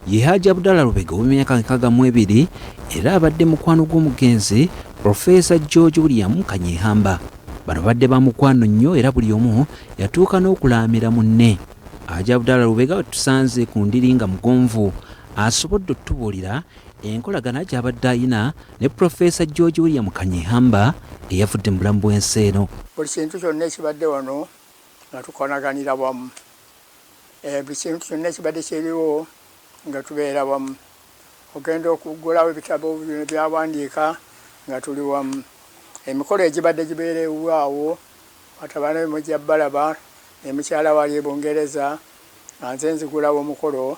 ye Hajji Abdallah Lubega w'emyaka 62 era abadde mukwano gw'omugenzi Professor George William Kanyehamba. Bano badde ba mukwano nnyo era buli omu yatuuka n'okulaamira munne. Hajji Abdallah Lubega tusanze ku ndiri nga mugonvu asobodde otubuulira enkolagana gy'abadde ayina ne Professor George William Kanyehamba eyavudde mu bulamu bw'ensi eno. Buli kintu kyonna ekibadde wano nga tukonaganira wamu. Buli kintu kyonna ekibadde kiriwo nga tubeera wamu. Ogenda okugulawo ebitabo byawandiika nga tuli wamu. Emikolo egibadde gibeerewaawo batabana b'emujja balaba emukyala wali e Bungereza nga nze nzigulawo omukolo.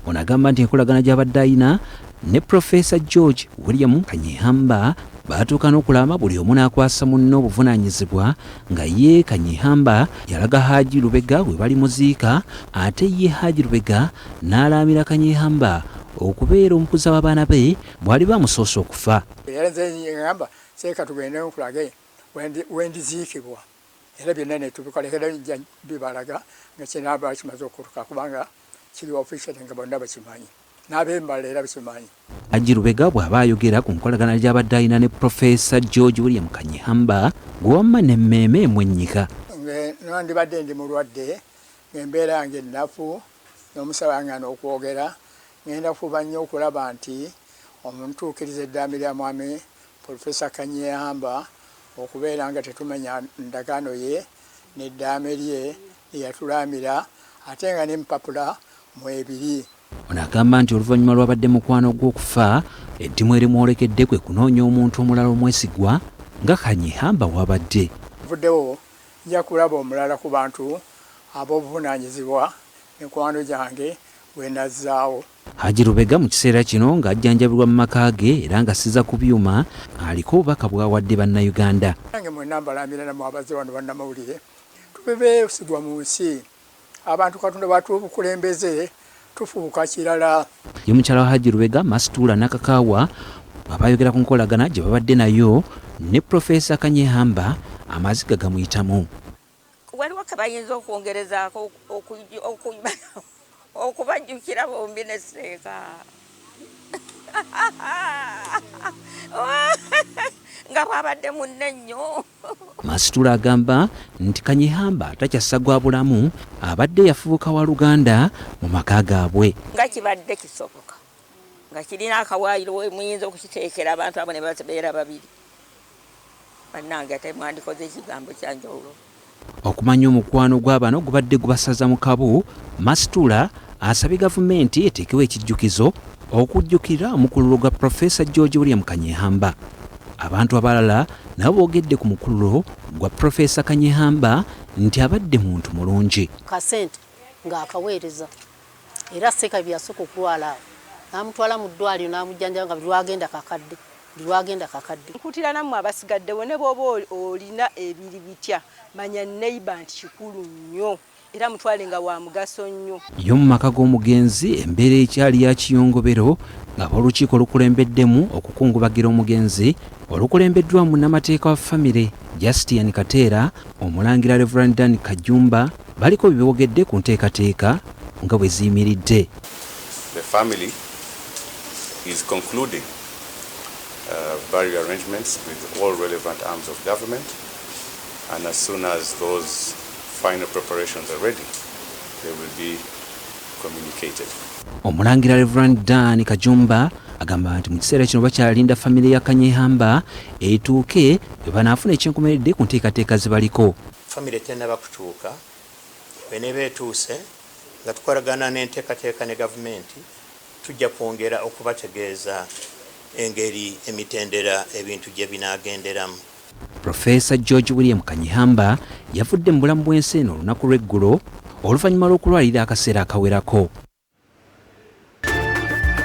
Ono agamba nti enkolagana gy'abadde ayina ne Professor George William Kanyehamba baatuuka n'okulama buli omu n'akwasa munne obuvunaanyizibwa nga ye Kanyehamba yalaga Hajji Lubega we bali muziika ate ye Hajji Lubega n'alaamira Kanyehamba okubeera omukuza w'abaana be bwali bamusoose okufa. Era nze ngamba seeka tugende nkulage wendiziikibwa era byonna ne tubikolekera bibalaga nga kinaaba kimaze okutuuka kubanga kiri official nga bonna bakimanyi n'ab'embala era bakimanyi. Hajji Lubega bw'aba ayogera ku nkolagana gy'abadde ayina ne Professor George William Kanyehamba gwe wamma n'emmeeme emwennyika. Ndibadde ndi mulwadde ng'embeera yange ennafu n'omusawo yange okwogera ngenda kufuba nnyo okulaba nti omuntuukiriza eddaami lya mwami Professor Kanyehamba okubeera nga tetumenya ndagaano ye n'eddaame lye lyeyatulaamira ate nga n'empapula mu ebiri. Ono agamba nti oluvannyuma lwabadde mukwano gw'okufa eddimu erimwolekedde kwe kunoonya omuntu omulala omwesigwa nga Kanyehamba wabadde. Nvuddewo nja kulaba omulala ku bantu ab'obuvunaanyizibwa mikwano gyange we nazzaawo. Hajji Lubega mu kiseera kino ng'ajjanjabirwa mu maka ge era nga sizza ku byuma aliko obubaka bw'awadde bannayuganda. Nange mwenna mbalaamira namwe abazze wano bannamawulire tubeesigwa mu nsi abantu Katonda batubukulembeze tufuuka kirala. Ye mukyala wa Hajji Lubega Masitula Nakakaawa abayogera ku nkolagana gye babadde nayo ne Professor Kanyehamba amaziga gamuyitamu. Waliwo ke bayinza okwongerezaako okubajjukira bombi ne Seeka nga bwabadde munne nnyo. Masitula agamba nti Kanyehamba takyassa gwa bulamu abadde yafubuka wa Luganda mu maka gaabwe. Nga kibadde kisoboka nga kirina akawaayiro we muyinza okukiteekera abantu abo ne babeera babiri. Bannange ate mwandikoze ekigambo kyanjawulo. Okumanya omukwano gw'abano gubadde gubasaza mu kabu, Masitula asabye gavumenti eteekewo ekijjukizo okujjukira omukululo gwa Professor George William Kanyehamba. Abantu abalala nabo boogedde ku mukululo gwa Professor Kanyehamba nti abadde muntu mulungi. Kasente ng'akaweereza era Seeka byasooka okulwala n'amutwala mu ddwaliro n'amujjanjaba nga buli lwagenda kakadde. Nkutira nammwe abasigaddewo ne bw'oba olina ebiri bitya manya neighbor nti kikulu nnyo era mutwale nga wa mugaso nnyo. Yo mu maka g'omugenzi embeera ekyali ya kiyongobero ng'ab'olukiiko olukulembeddemu okukungubagira omugenzi olukulembeddwa munnamateeka wa famire Justian Kateera, omulangira Reverend Dan Kajumba baliko bye boogedde ku nteekateeka nga bwe ziyimiridde. The family is concluding burial arrangements with all relevant arms of government, and as soon as those final preparations are ready, they will be communicated. Omulangira Reverend Dan Kajumba agamba nti mu kiseera kino bakyalinda famire ya Kanyehamba etuuke bwe banaafuna ekyenkomeredde ku nteekateeka zibaliko. Famire tennaba kutuuka bweneeba etuuse nga tukolagana n'enteekateeka ne gavumenti tujja kwongera okubategeeza engeri emitendera ebintu gye binaagenderamu. Professor George William Kanyehamba yavudde mu bulamu bw'ensi eno olunaku lw'eggulo oluvannyuma lw'okulwalira akaseera akawerako.